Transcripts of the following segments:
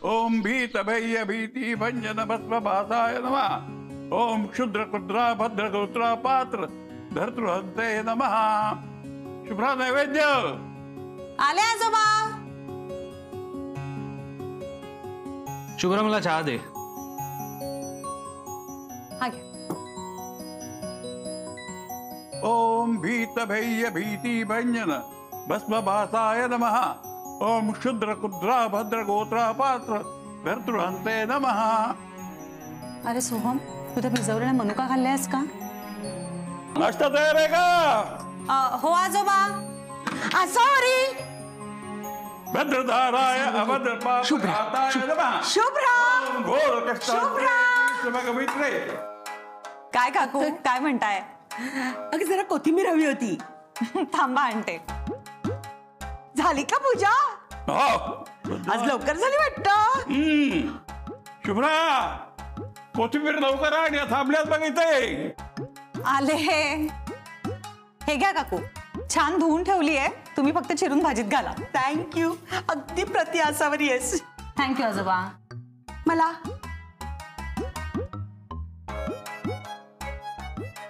ओम भीत भय्य भीति भंजन भस्म भासाय नमः। ओम क्षुद्र कुद्रा भद्र गोत्रा पात्र धर्तृहंते नमः। शुभ्रा नैवेद्य आले आजोबा। शुभ्रा मला चहा दे। हा घ्या। ओम भीत भय्य भीति भंजन भस्म भासाय नमः। ओम क्षुद्र कुद्रा भद्र गोत्रा पात्र धर्तृहंते नमः। अरे सोहम, तू त्या भिजवलेल्या मनुका खाल्ल्यास का? नाश्ता तयार आहे का? हो आजोबा। सॉरी। भद्रधाराय अभद्र पापघाताय नमः। शुभ्रा ओम घोर कष्टाय काय काकू, काय म्हणताय? अगं जरा कोथिंबीर हवी होती। थांबा आणते। झाली का पूजा? आज लवकर झाली वाटतं। शुभ्रा कोथिंबीर लवकर आणि थांबल्यात बघितय। आले हे घ्या काकू, छान धुवून ठेवली आहे, तुम्ही फक्त चिरून भाजीत घाला। थँक्यू, अगदी प्रति आसावर येस। थँक्यू आजोबा। मला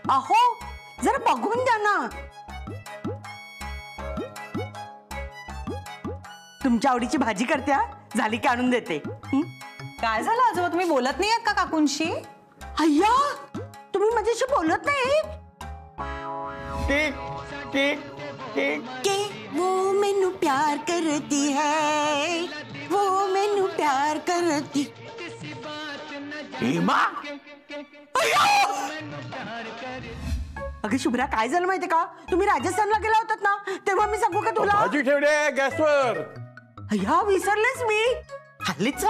अहो जरा बघून द्या ना। तुमच्या आवडीची भाजी करत्या, झाली की आणून देते। काय झालं आजोबा, तुम्ही बोलत नाही का काकूंशी? अय्या, तुम्ही माझ्याशी बोलत नाही? के वो मैनू प्यार करती है, वो मैनू प्यार करती। अगं शुभ्रा, काय झालं माहितीये का? तुम्ही राजस्थानला गेला होतात ना, तेव्हा मी सांगू का तुला? भाजी ठेवली आहे गॅसवर। अय्या विसरलेच मी। हल्लीच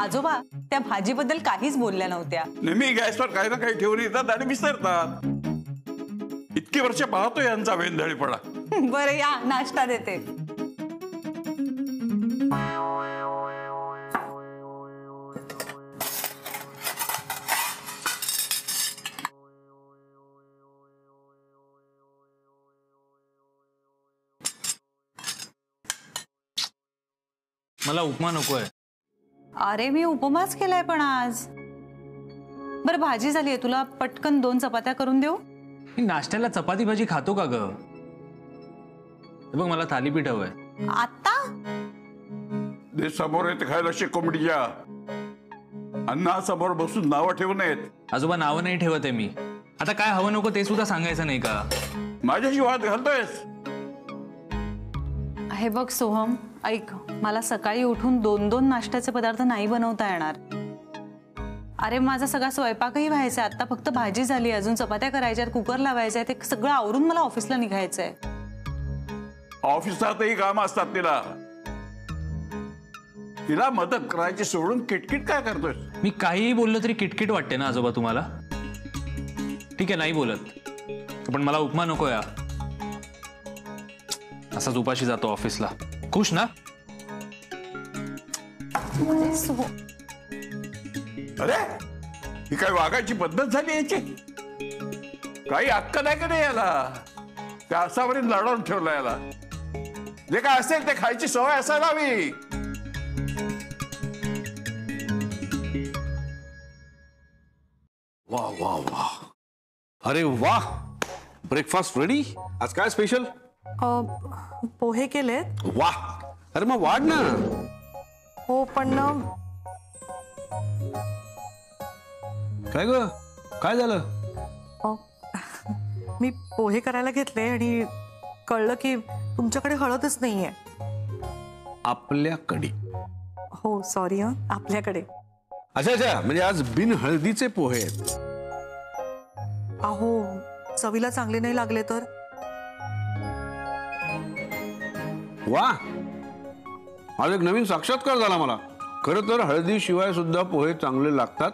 आजोबा त्या भाजीबद्दल काहीच बोलल्या नव्हत्या। नेहमी गॅसवर काही ना काही ठेवून येतात आणि विसरतात। इतकी वर्ष पाहतो यांचा वेंधळीपणा। बरं या, नाश्ता देते। मला उपमा नकोय। अरे मी उपमाच केलाय पण आज। बरं भाजी झालीये, तुला पटकन 2 चपात्या करून देऊ? मी नाश्त्याला चपाती भाजी खातो का ग? बघ मला थालीपीठ हवंय। आता ते समोर येते खायला कोंबडीच्या। अन्नासमोर बसून नावं ठेवू नयेत। आजोबा नावं नाही ठेवत आहे मी। आता काय हवं नको ते सुद्धा सांगायचं नाही का? माझ्याशी वाद घालतोयस? हे बघ सोहम, ऐक, मला सकाळी उठून 2-2 नाश्त्याचे पदार्थ नाही बनवता येणार। अरे माझा सगळा स्वयंपाकही व्हायचा, आता फक्त भाजी झाली, अजून चपात्या करायच्यात, कुकर लावायचंय, ते सगळं आवरून मला ऑफिसला निघायचंय। ऑफिसातही काम असतात तिला। तिला मदत करायची सोडून किटकिट काय करतोय? मी काहीही बोललो तरी किटकिट वाटते ना आजोबा तुम्हाला? ठीक आहे नाही बोलत, पण मला उपमा नकोय। असाच उपाशी जातो ऑफिसला। खुश ना? अरे ही काय वागायची पद्धत झाली याची? काही अक्कल आहे का नाही याला? त्या असावरील लढवून ठेवलं याला। जे काय असेल ते खायची सवय असायला हवी। वाह वाह वाह, अरे वाह, ब्रेकफास्ट रेडी। आज काय स्पेशल? पोहे केलेत। वाह, अरे मग वाढ ना। हो पण काय ग, काय झालं? मी पोहे करायला घेतले आणि कळलं की तुमच्याकडे हळदच नाहीये। आपल्याकडे? हो सॉरी, आपल्याकडे। अच्छा अच्छा, म्हणजे आज बिन हळदीचे पोहे आहेत। अहो चवीला चांगले नाही लागले तर? वाह, आज एक नवीन साक्षात्कार झाला मला। खरं तर हळदीशिवाय सुद्धा पोहे चांगले लागतात।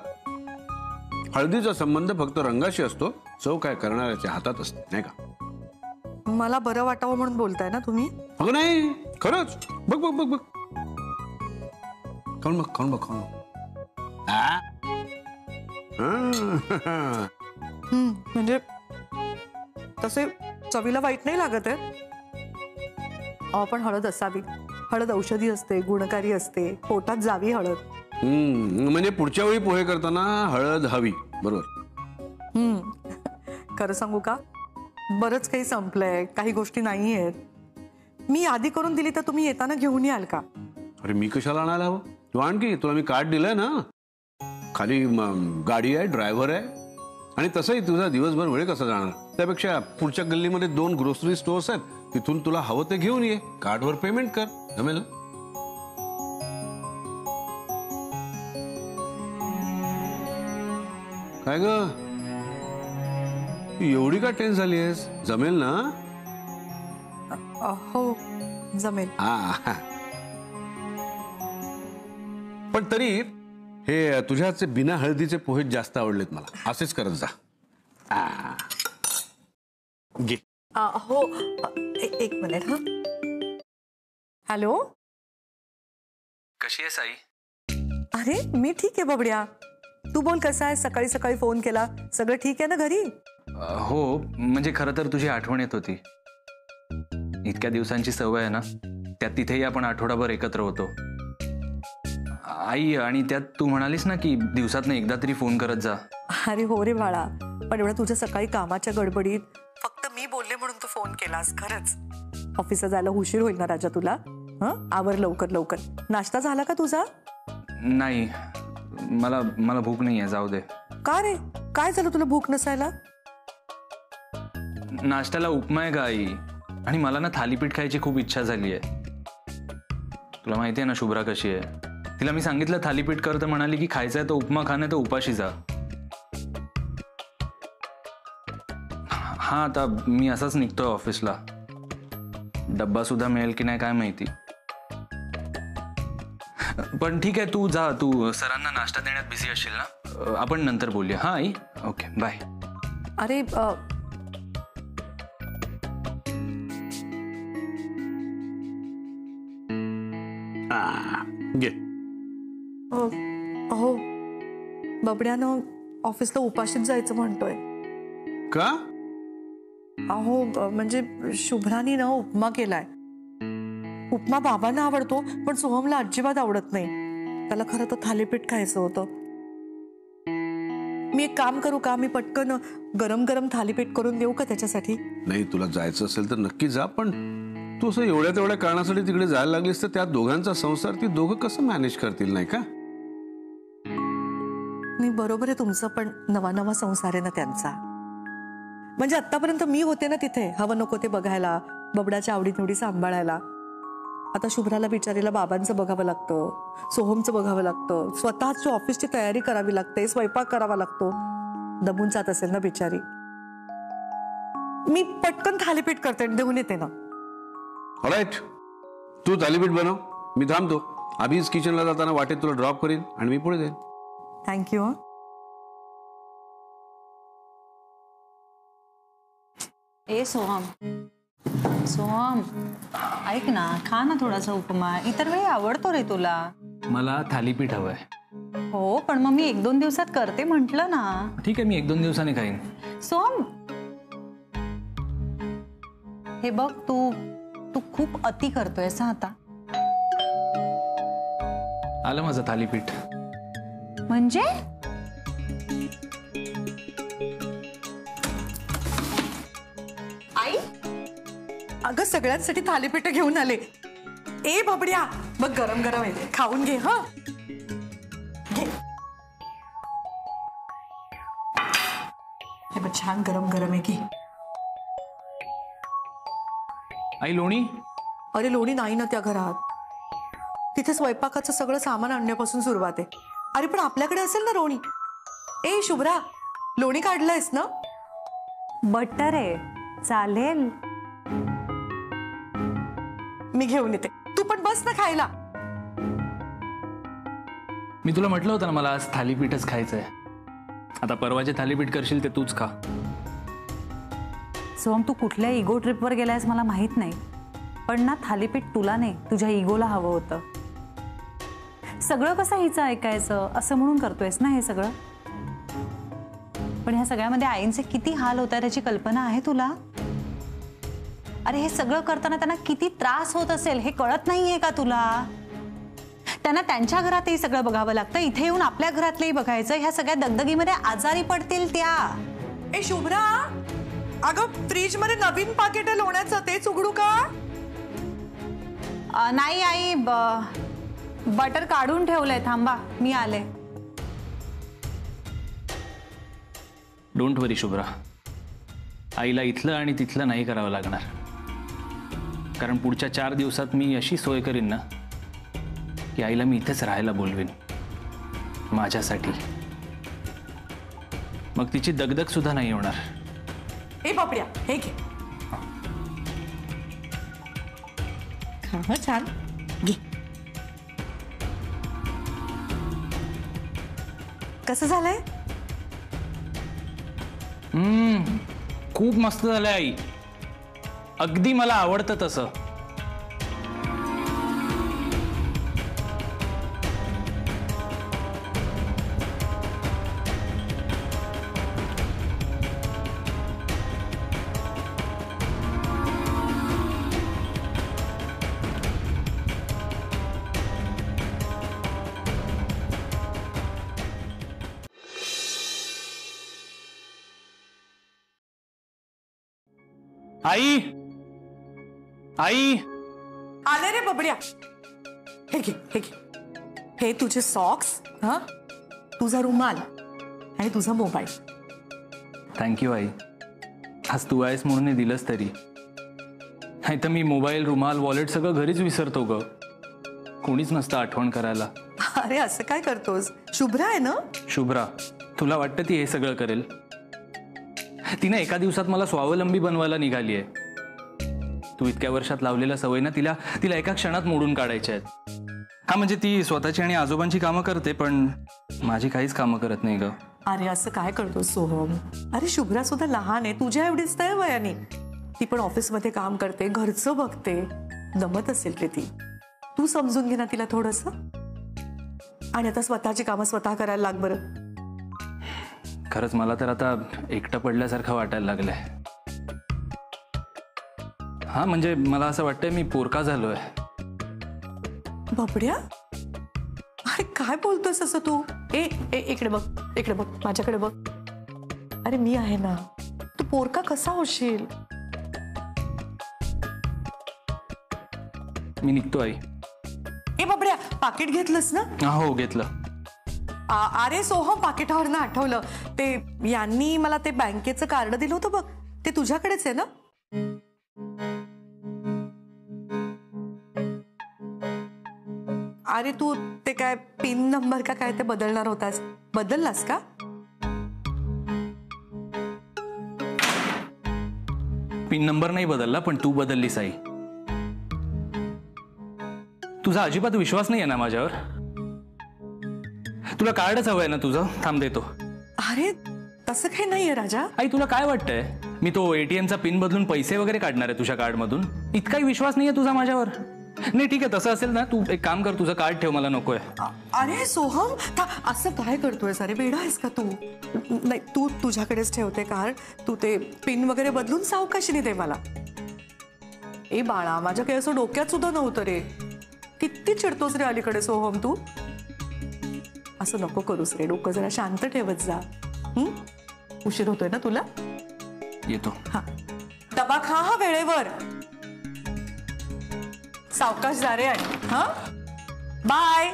हळदीचा संबंध फक्त रंगाशी असतो, चव काय करणाऱ्याच्या हातात असते, नाही का? मला बरं वाटावं म्हणून बोलताय ना तुम्ही? अगं नाही, खरंच। बघ बघ बघ बघ, खाऊन बघ, खाऊन बघ, खाऊन बघ। म्हणजे तसे चवीला वाईट नाही लागत आहे, पण हळद असावी। हळद औषधी असते, गुणकारी असते, पोटात जावी हळद. म्हणजे पुढच्या वेळी पोहे करताना हळद हवी. बरोबर. खरं सांगू का, बरंच काही संपलंय, काही गोष्टी नाही आहेत. मी यादी करून दिली तर तुम्ही येताना घेऊन याल का? अरे मी कशाला आणायला हवं? तू आणखी तुला मी कार्ड दिलंय ना, खाली गाडी आहे, ड्रायव्हर आहे. आणि तसंही तुझा दिवसभर वेळ कसा जाणार? त्यापेक्षा पुढच्या गल्लीमध्ये 2 ग्रोसरी स्टोअर्स आहेत, तिथून तुला हवं ते घेऊन ये, कार्डवर पेमेंट कर, जमेल ना? काय ग, एवढी का टेन्स झाली आहेस? जमेल ना? हो जमेल. हा. पण तरी हे तुझ्याचे बिना हळदीचे पोहे जास्त आवडलेत मला. असेच करत जा. घे. हो एक मिनिट. हा हॅलो, कशी आहे साई? अरे मी ठीक आहे बबड्या, तू बोल कसा आहे? सकाळी सकाळी फोन केला, सगळं ठीक आहे ना घरी? हो, म्हणजे खरं तर तुझी आठवण येत होती. इतक्या दिवसांची सवय आहे ना, त्यात तिथेही आपण आठवडाभर एकत्र होतो. आई, आणि त्यात तू म्हणालीस ना की दिवसातनं एकदा तरी फोन करत जा. अरे हो रे बाळा, पण एवढं तुझ्या सकाळी कामाच्या गडबडीत फक्त मी बोलले म्हणून तू फोन केलास. खरंच ऑफिसला जायला उशीर होईल ना राजा तुला. आवर लवकर लवकर. नाश्ता झाला का तुझा? नाही, मला भूक नाही आहे, जाऊ दे. का रे, काय झालं तुला भूक नसायला? नाश्त्याला उपमा आहे का आई? आणि मला ना थालीपीठ खायची खूप इच्छा झाली आहे. तुला माहिती आहे ना शुभ्रा कशी आहे. तिला मी सांगितलं थालीपीठ कर तर म्हणाली की खायचंय तर उपमा खाणे तर उपाशी जा. हा, आता मी असाच निघतोय ऑफिसला. डब्बा सुद्धा मिळेल की नाही काय माहिती. पण ठीक आहे, तू जा. तू सरांना नाश्ता देण्यात बिझी असशील ना, आपण नंतर बोलूया. हा आई, ओके बाय. अरे घे. हो, बबड्यानं ऑफिसला उपाशीच जायचं म्हणतोय. का? अहो म्हणजे शुभ्रानी ना उपमा केलाय. उपमा बाबांना आवडतो, पण सोहमला अजिबात आवडत नाही. त्याला खरं तर थालीपीठ खायचं होतं. मी एक काम करू का, मी पटकन गरम गरम थालीपीठ करून देऊ का त्याच्यासाठी? नाही, तुला जायचं असेल तर नक्की जा, पण तू असं एवढ्या तेवढ्या कारणासाठी तिकडे जायला लागलीस तर त्या दोघांचा संसार ती दोघं कसं मॅनेज करतील, नाही का? नाही बरोबर आहे तुमचं, पण नवा नवा संसार आहे ना त्यांचा. म्हणजे आतापर्यंत मी होते ना तिथे, हवं नको ते बघायला, बबडाच्या आवडीनिवडी सांभाळायला. आता शुभ्राला बिचारीला बाबांचं बघावं लागतं, सोहमचं बघावं लागतं, स्वतःची ऑफिसची तयारी करावी लागते, स्वयंपाक करावा लागतो. दमून जात असेल ना बिचारी. मी पटकन थालीपीठ करते, देऊन येते ना. ऑलराईट, तू थालीपीठ बनव, मी थांबतो. अभिज किचनला जाताना वाटेत तुला ड्रॉप करीन आणि मी पुढे जाईन. थँक्यू. ए सोहम, सोहम ऐक ना, खा ना थोडासा उपमा. इतर वेळी आवडतो रे तुला. मला थालीपीठ हवंय. हो, पण मग मी 1-2 दिवसात करते म्हंटल ना. ठीक आहे, मी 1-2 दिवसांनी खाईन. सोहम, हे बघ, तू खूप अति करतोयस आता. आलं माझं थालीपीठ. म्हणजे आई, अगं सगळ्यांसाठी थालीपीठ घेऊन आले. ए बबड्या, बघ गरम गरम आहे, खाऊन घे. हा घे. हे बघ छान गरम गरम आहे, घे. आई, लोणी? अरे लोणी नाही ना त्या घरात. तिथे स्वयंपाकाचं सगळं सामान आणण्यापासून सुरुवात आहे. अरे पण आपल्याकडे असेल ना लोणी. ए शुभ्रा, लोणी काढलंयस ना? बटर आहे, चालेल. मी घेऊन येते, तू पण बस ना खायला. मी तुला म्हटलं होतं ना मला आज थालीपीठच खायचंय. आता परवाचे थालीपीठ करशील ते तूच खा. सोहम, तू कुठल्या इगो ट्रिपवर गेलायस मला माहित नाही, पण ना थालीपीठ तुला नाही, तुझ्या इगोला हवं होतं. सगळं कसं हिचं ऐकायचं असं म्हणून करतोयस ना हे सगळं. पण ह्या सगळ्यामध्ये आईंचे किती हाल होत आहेत याची कल्पना आहे तुला? अरे हे सगळं करताना त्यांना किती त्रास होत असेल हे कळत नाहीये का तुला? त्यांना त्यांच्या घरातही सगळं बघावं लागतं, इथे येऊन आपल्या घरातलंही बघायचं. ह्या सगळ्या दगदगीमध्ये आजारी पडतील त्या. ए शुभ्रा, अगं फ्रीज मध्ये नवीन पाकिट आहे लोण्याचं, तेच उघडू का? नाही आई, बटर काढून ठेवलंय, थांबा मी आले. डोंट वरी शुभ्रा, आईला इथलं आणि तिथलं नाही करावं लागणार. कारण पुढच्या 4 दिवसात मी अशी सोय करीन ना की आईला मी इथेच राहायला बोलवीन माझ्यासाठी. मग तिची दगदग सुद्धा नाही होणार. ए बापड्या, हे घे. हा छान, घे. कसं झालंय? खूप मस्त झालंय आई, अगदी मला आवडतं तसं. आई, आई, आले रे बबड्या. हे घे, हे घे. हे तुझे सॉक्स, हा, तुझा रुमाल आणि तुझा मोबाईल. थँक्यू आई. आज तू आहेस म्हणून हे दिलंस तरी. नाही तर मी मोबाईल, रुमाल, वॉलेट सगळं घरीच विसरतो ग. कोणीच नसतं आठवण करायला. अरे असं काय करतोस? शुभ्रा आहे ना? शुभ्रा, तुला वाटतं ती हे सगळं करेल? तिने एका दिवसात मला स्वावलंबी बनवायला निघाली आहे. तू इतक्या वर्षात लावलेल्या सवयी ना तिला एका क्षणात मोडून काढायच्या आहेत. हा म्हणजे ती स्वतःची आणि आजोबांची कामं करते, पण माझी काहीच कामं करत नाही ग. अरे असं काय करतोस सोहम? अरे शुभ्रा सुद्धा लहान आहे, तुझ्या एवढीच तर वयाने. ती पण ऑफिसमध्ये काम करते, घरचं बघते. दमत असेल रे ती. तू समजून घे ना तिला थोडंसं. आणि आता स्वतःची कामं स्वतः करायला लाग बरं. खरंच मला तर आता एकटं पडल्यासारखं वाटायला लागलंय. हा म्हणजे मला असं वाटतंय मी पोरका झालोय. बापड्या, अरे काय बोलतोस असं तू? इकडे बघ, इकडे बघ, माझ्याकडे बघ. अरे मी आहे ना, तू पोरका कसा होशील? मी निघतो आई. ए बापड्या, पाकिट घेतलंस ना? हो घेतलं. अरे सोहम, पाकिटावर ना आठवलं, ते यांनी मला ते बँकेचं कार्ड दिलं होतं बघ, ते तुझ्याकडेच आहे ना? अरे तू ते काय पिन नंबर का काय ते बदलणार होतास, बदललास का? पिन नंबर नाही बदलला, पण तू बदललीस आई. तुझा अजिबात विश्वास नाही आहे ना माझ्यावर? तुला कार्डच हवंय ना तुझं? थांब देतो. अरे तसं काही नाहीये राजा. आई तुला काय वाटतंय मी तो एटीएमचा पिन बदलून पैसे वगैरे काढणार आहे तुझ्या कार्डमधून? इतकाही विश्वास नाहीये तुझा माझ्यावर? नाही ठीक आहे, तसं असेल ना तू एक काम कर, तुझं कार्ड ठेव, मला नकोय. अरे सोहम, असं काय करतोयस? अरे वेडा आहेस का तू? नाही, तू तुझ्याकडेच ठेवते कार्ड. तू ते पिन वगैरे बदलून सावकाशीने दे मला. ए बाळा, माझ्या काही असं डोक्यात सुद्धा नव्हतं रे. किती चिडतोस रे अलीकडे सोहम तू? असं नको करूस रे, डोकं जरा शांत ठेवत जा. उशीर होतोय ना तुला? येतो. हा, डबा खा हा वेळेवर. सावकाश जा रे. हा, बाय.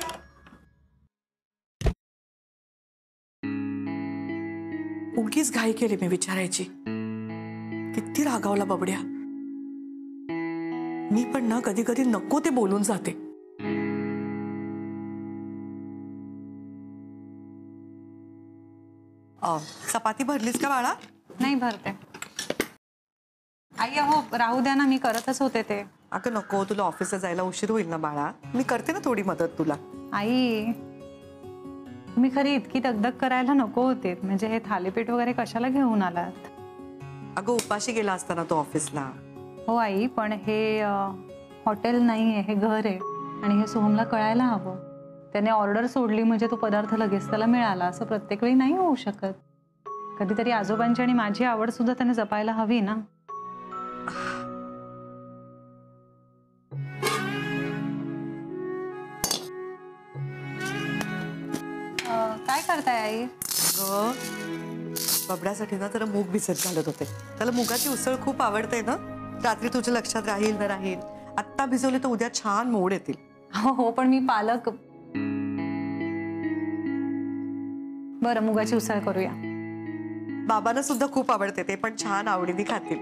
उगीच घाई केली मी विचारायची. किती रागावला बबड्या. मी पण ना कधी कधी नको ते बोलून जाते. चपाती भरलीस का बाळा? नाही भरते. आई हो राहू द्या ना, मी करतच होते ते. अगं नको, तुला ऑफिसला जायला उशीर होईल ना बाळा. मी करते ना थोडी मदत तुला. आई मी खरी इतकी दगदग करायला नको होते. म्हणजे हे थालीपीठ वगैरे कशाला घेऊन आलात? अगं उपाशी गेला असताना तो ऑफिसला. हो आई, पण हे हॉटेल नाही आहे, हे घर आहे. आणि हे सोहमला कळायला हवं. त्याने ऑर्डर सोडली म्हणजे तो पदार्थ लगेच त्याला मिळाला, असं प्रत्येक वेळी नाही होऊ शकत. कधीतरी आजोबांची आणि माझी आवड सुद्धा त्याने जपायला हवी ना. करताय आई? ग बबड्यासाठी ना जरा मूग भिजत घालत होते. त्याला मुगाची उसळ खूप आवडते ना. रात्री तुझ्या लक्षात राहील ना राहील. आत्ता भिजवले तर उद्या छान मोड येतील. हो पण मी पालक. बरं मुगाची उसळ करूया. बाबांना सुद्धा खूप आवडते ते पण छान आवडीने खातील.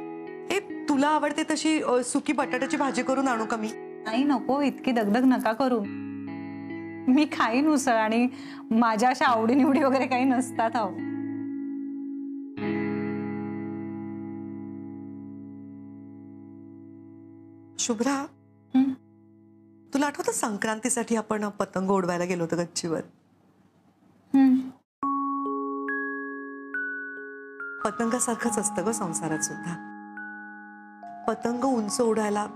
ए तुला आवडते तशी सुकी बटाट्याची भाजी करून आणू का मी? नाही नको इतकी दगदग नका करू. मी खाईन उसळ आणि माझ्या अशा आवडीनिवडी वगैरे काही नसतात. हो शुभ्रा तुला आठवतं संक्रांतीसाठी आपण पतंग उडवायला गेलो होतो गच्चीवर. पतंगासारखंच असतं ग संसारात सुद्धा. पतंग उंच उडायला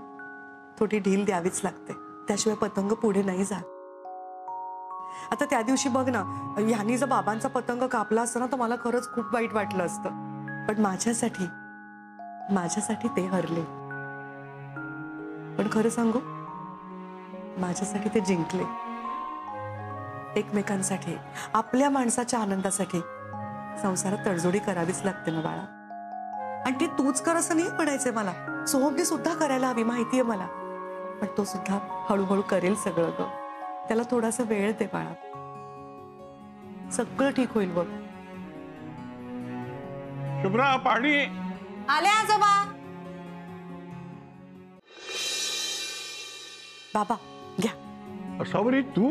थोडी ढील द्यावीच लागते. त्याशिवाय पतंग पुढे नाही जात. आता त्या दिवशी बघ ना ह्यांनी जर बाबांचा पतंग कापला असता ना तर मला खरंच खूप वाईट वाटलं असतं. पण माझ्यासाठी ते हरले. पण खरं सांगू माझ्यासाठी ते जिंकले. एकमेकांसाठी आपल्या माणसाच्या आनंदासाठी संसारात तडजोडी करावीच लागते ना बाळा. आणि ते तूच कर असं नाही म्हणायचंय मला. सोहमने सुद्धा करायला हवी माहितीये मला. पण तो सुद्धा हळूहळू करेल सगळं ग. त्याला थोडासा वेळ दे बाळा. सगळं ठीक होईल बघ. शुभ्रा पाणी. आले आजोबा. बाबा घ्या. सावरी तू?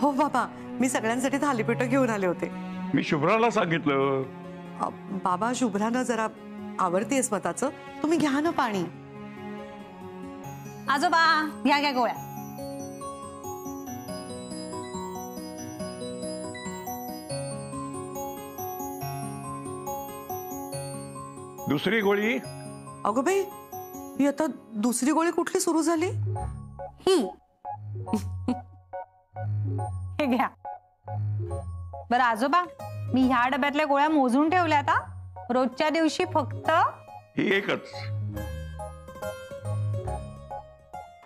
हो बाबा मी सगळ्यांसाठी थालीपीठ घेऊन आले होते. मी शुभ्राला सांगितलं. बाबा शुभ्रानं जरा आवडतीये स्वतःच. तुम्ही घ्या ना पाणी. आजोबा घ्या गोळ्या. दुसरी गोळी. अगो बाई ही आता दुसरी गोळी कुठली सुरू झाली? ही हे घ्या. बरं आजोबा मी ह्या डब्यातल्या गोळ्या मोजून ठेवल्या. आता रोजच्या दिवशी फक्त ही एकच.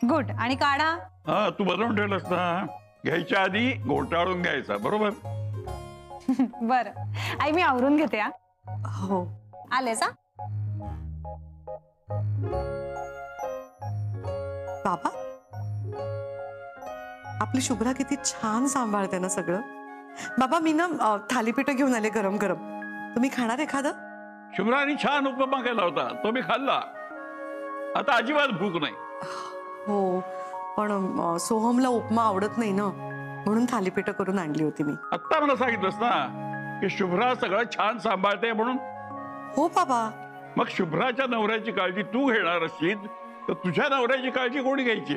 गुड. आणि काढा. हा तू बनवून ठेवलंस ना. घ्यायच्या आधी घोटाळून घ्यायचा बरोबर. बरं आई मी आवरून घेते. हो आलेस. बाबा आपली शुभ्रा किती छान सांभाळते ना सगळं. बाबा मी ना थालीपीठ घेऊन आले गरम गरम. तुम्ही खाणार एखादं? शुभ्राने छान उपमा केला होता तो मी खाल्ला. आता अजिबात भूक नाही. हो पण सोहमला उपमा आवडत नाही ना म्हणून थालीपीठ करून आणली होती मी. आत्ता मला सांगितलंस ना की शुभ्रा सगळं छान सांभाळते म्हणून. हो बाबा. मग शुभ्राच्या नवऱ्याची काळजी तू घेणार असशील तर तुझ्या नवऱ्याची काळजी कोणी घ्यायची?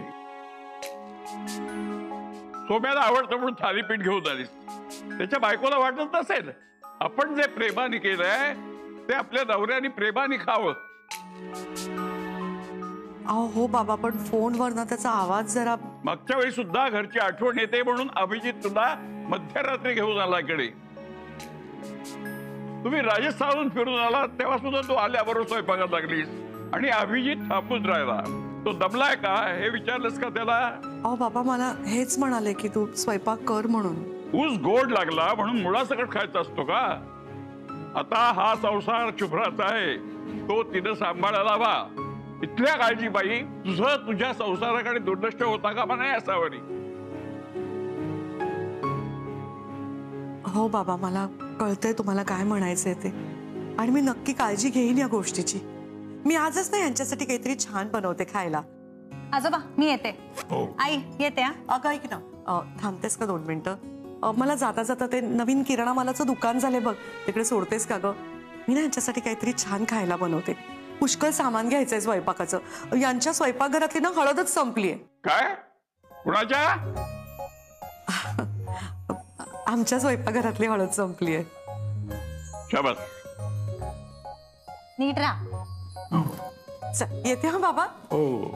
सोम्याला आवडतं म्हणून थालीपीठ घेऊन आलीस. त्याच्या बायकोला वाटत नसेल आपण जे प्रेमाने केलंय ते आपल्या नवऱ्याने प्रेमाने खावं. हो बाबा पण फोनवर ना त्याचा आवाज जरा. मागच्या वेळी सुद्धा घरची आठवण येते म्हणून अभिजित तुला मध्यरात्री घेऊन आला इकडे. तुम्ही राजस्थानहून फिरून आला तेव्हा सुद्धा तू आल्याबरोबर स्वयंपाकात लागलीस. आणि अभिजित थांबून राहिला. तो दमलाय का हे विचारलंस का त्याला? बाबा मला हेच म्हणाले की तू स्वयंपाक कर म्हणून. ऊस गोड लागला म्हणून मुळासकट खायचा असतो का? आता हा संसार शुभ्राचा आहे तो तिनं सांभाळायला हवा. इथल्या काळजीबाई तुझं तुझ्या संसाराकडे दुर्लक्ष होता का नाही असावरी. हो बाबा मला कळतंय तुम्हाला काय म्हणायचंय ते. आणि मी नक्की काळजी घेईन या गोष्टीची. मी आजच ना यांच्यासाठी काहीतरी छान बनवते खायला. आजोबा मी येते. आई येते. अगं ऐक ना थांबतेस का 2 मिनिटं? मला जाता जाता ते नवीन किराणा मालाचं दुकान झालंय बघ तिकडे सोडतेस का ग? मी ना यांच्यासाठी काहीतरी छान खायला बनवते. पुष्कळ सामान घ्यायचंय स्वयंपाकाचं. यांच्या स्वयंपाकघरातली ना हळदच संपलीये. काय? कुणाच्या? आमच्या स्वयंपाकघरातली हळद संपलीये. शाबास. नीट राहा. चल येते हा बाबा. हो